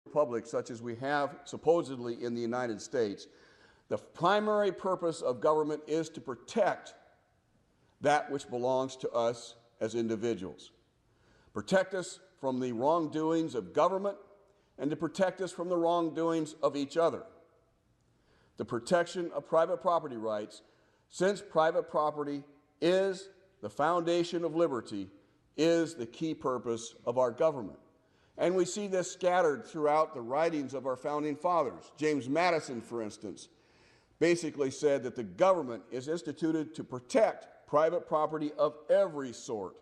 republic such as we have supposedly in the United States, the primary purpose of government is to protect that which belongs to us as individuals. Protect us from the wrongdoings of government and to protect us from the wrongdoings of each other. The protection of private property rights, since private property is the foundation of liberty, is the key purpose of our government. And we see this scattered throughout the writings of our founding fathers. James Madison, for instance, basically said that the government is instituted to protect private property of every sort,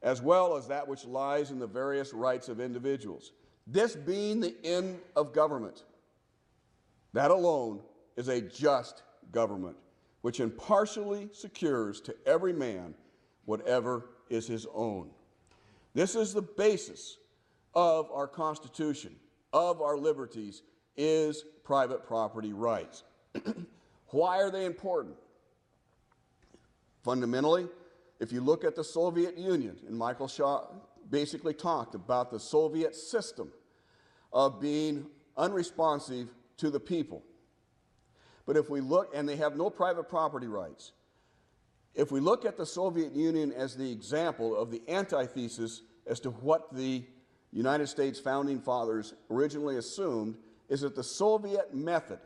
as well as that which lies in the various rights of individuals. This being the end of government, that alone is a just government, which impartially secures to every man whatever is his own. This is the basis of our Constitution, of our liberties, is private property rights. Why are they important? Fundamentally, if you look at the Soviet Union, and Michael Shaw basically talked about the Soviet system of being unresponsive to the people. But if we look, and they have no private property rights. If we look at the Soviet Union as the example of the antithesis as to what the United States founding fathers originally assumed, is that the Soviet method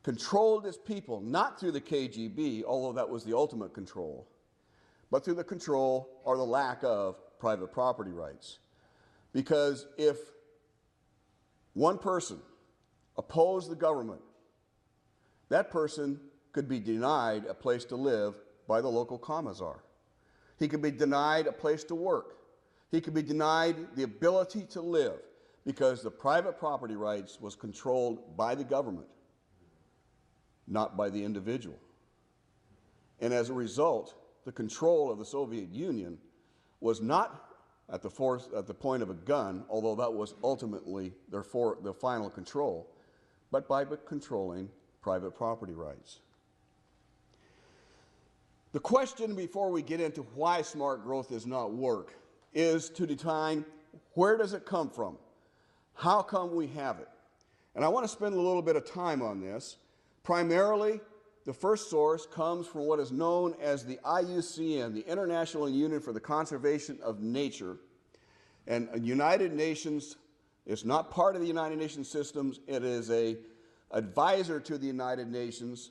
controlled its people, not through the KGB, although that was the ultimate control, but through the control or the lack of private property rights. Because if one person opposed the government, that person could be denied a place to live by the local commissar. He could be denied a place to work. He could be denied the ability to live because the private property rights was controlled by the government, not by the individual. And as a result, the control of the Soviet Union was not at the point of a gun, although that was ultimately their final control, but by controlling private property rights. The question before we get into why smart growth does not work is to define where does it come from? How come we have it? And I want to spend a little bit of time on this. Primarily, the first source comes from what is known as the IUCN, the International Union for the Conservation of Nature. And United Nations is not part of the United Nations systems. It is an advisor to the United Nations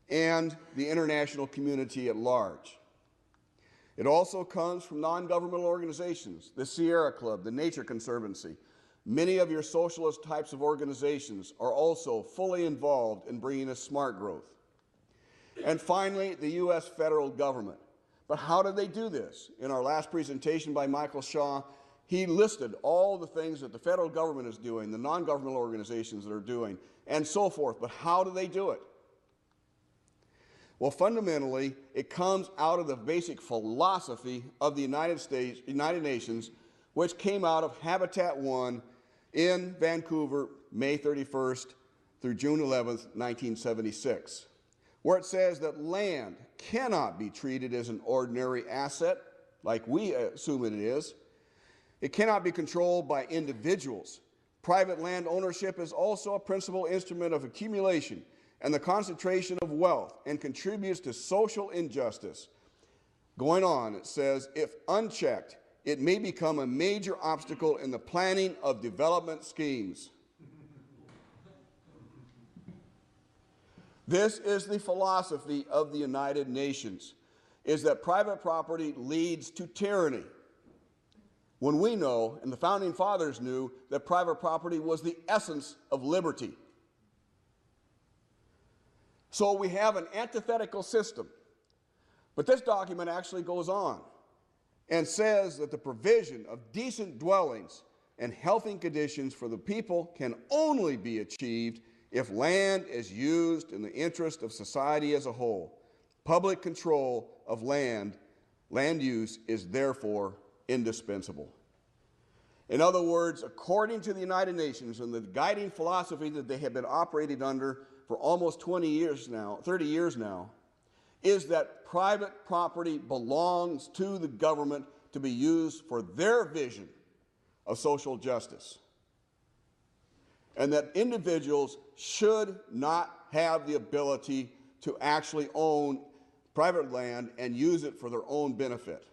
and the international community at large. It also comes from non-governmental organizations, the Sierra Club, the Nature Conservancy. Many of your socialist types of organizations are also fully involved in bringing us smart growth. And finally, the U.S. federal government. But how did they do this? In our last presentation by Michael Shaw, he listed all the things that the federal government is doing, the non-governmental organizations that are doing, and so forth. But how do they do it? Well, fundamentally, it comes out of the basic philosophy of the United Nations, which came out of Habitat 1 in Vancouver, May 31st through June 11th, 1976, where it says that land cannot be treated as an ordinary asset, like we assume it is. It cannot be controlled by individuals. Private land ownership is also a principal instrument of accumulation and the concentration of wealth and contributes to social injustice. Going on, it says, if unchecked, it may become a major obstacle in the planning of development schemes. This is the philosophy of the United Nations, is that private property leads to tyranny. When we know, and the Founding Fathers knew, that private property was the essence of liberty. So we have an antithetical system. But this document actually goes on and says that the provision of decent dwellings and healthy conditions for the people can only be achieved if land is used in the interest of society as a whole. Public control of land use is therefore indispensable. In other words, according to the United Nations and the guiding philosophy that they have been operating under for almost 30 years now, is that private property belongs to the government to be used for their vision of social justice. and that individuals should not have the ability to actually own private land and use it for their own benefit.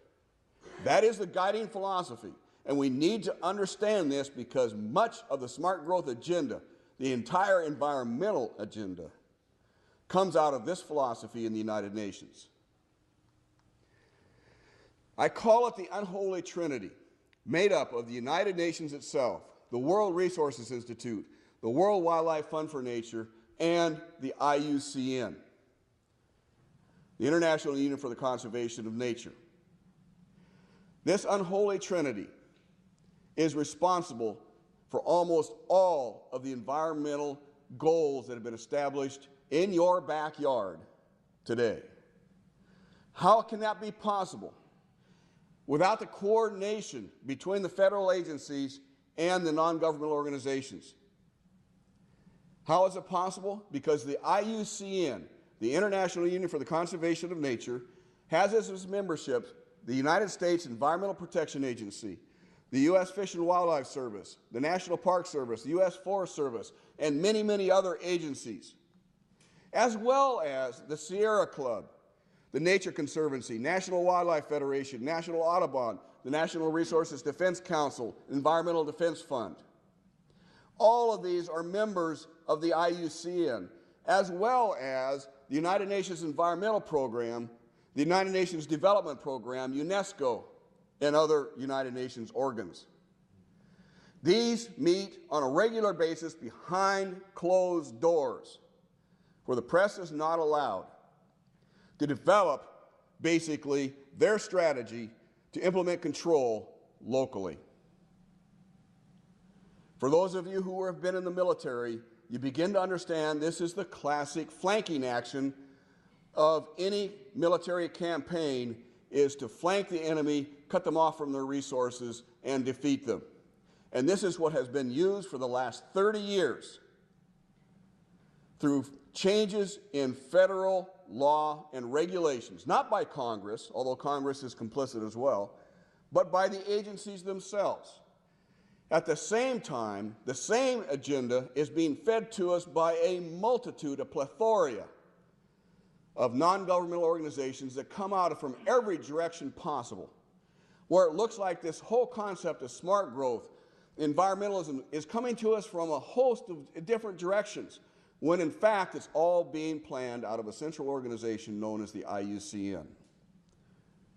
That is the guiding philosophy, and we need to understand this because much of the smart growth agenda, the entire environmental agenda, comes out of this philosophy in the United Nations. I call it the unholy trinity, made up of the United Nations itself, the World Resources Institute, the World Wildlife Fund for Nature, and the IUCN, the International Union for the Conservation of Nature. This unholy trinity is responsible for almost all of the environmental goals that have been established in your backyard today. How can that be possible without the coordination between the federal agencies and the non-governmental organizations? How is it possible? Because the IUCN, the International Union for the Conservation of Nature, has as its membership the United States Environmental Protection Agency, the U.S. Fish and Wildlife Service, the National Park Service, the U.S. Forest Service, and many, many other agencies, as well as the Sierra Club, the Nature Conservancy, National Wildlife Federation, National Audubon, the National Resources Defense Council, Environmental Defense Fund. All of these are members of the IUCN, as well as the United Nations Environmental Program, the United Nations Development Program, UNESCO, and other United Nations organs. These meet on a regular basis behind closed doors, where the press is not allowed, to develop basically their strategy to implement control locally. For those of you who have been in the military, you begin to understand this is the classic flanking action of any military campaign, is to flank the enemy, cut them off from their resources, and defeat them. And this is what has been used for the last 30 years through changes in federal law and regulations, not by Congress, although Congress is complicit as well, but by the agencies themselves. At the same time, the same agenda is being fed to us by a multitude, a plethora of non-governmental organizations that come out from every direction possible, where it looks like this whole concept of smart growth, environmentalism, is coming to us from a host of different directions, when in fact it's all being planned out of a central organization known as the IUCN,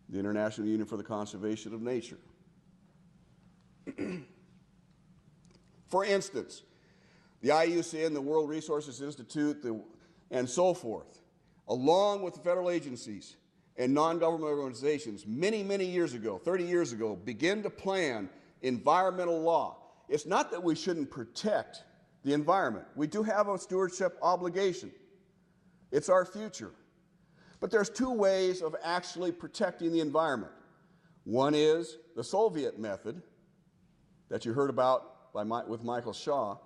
the International Union for the Conservation of Nature. For instance, the IUCN, the World Resources Institute, and so forth, along with the federal agencies and non-governmental organizations, many, many years ago, 30 years ago, began to plan environmental law. It's not that we shouldn't protect the environment. We do have a stewardship obligation. It's our future. But there's two ways of actually protecting the environment. One is the Soviet method that you heard about with Michael Shaw,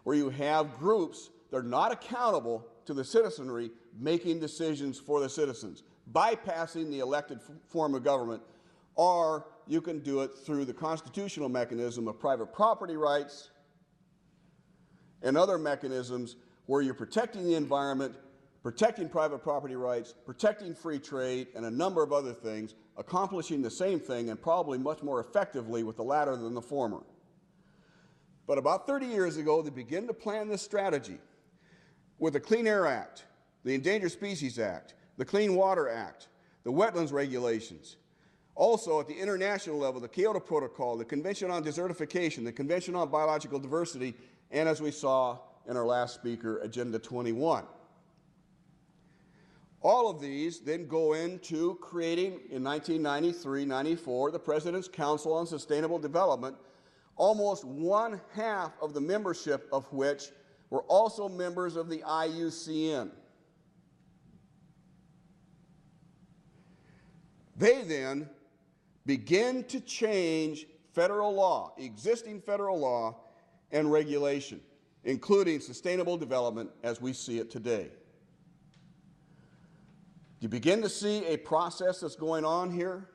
where you have groups that are not accountable to the citizenry making decisions for the citizens, bypassing the elected form of government, or you can do it through the constitutional mechanism of private property rights and other mechanisms where you're protecting the environment, protecting private property rights, protecting free trade, and a number of other things, accomplishing the same thing and probably much more effectively with the latter than the former. But about 30 years ago, they began to plan this strategy with the Clean Air Act, the Endangered Species Act, the Clean Water Act, the wetlands regulations. Also, at the international level, the Kyoto Protocol, the Convention on Desertification, the Convention on Biological Diversity, and as we saw in our last speaker, Agenda 21. All of these then go into creating, in 1993-94, the President's Council on Sustainable Development, almost one-half of the membership of which were also members of the IUCN. They then begin to change federal law, existing federal law and regulation, including sustainable development as we see it today. You begin to see a process that's going on here.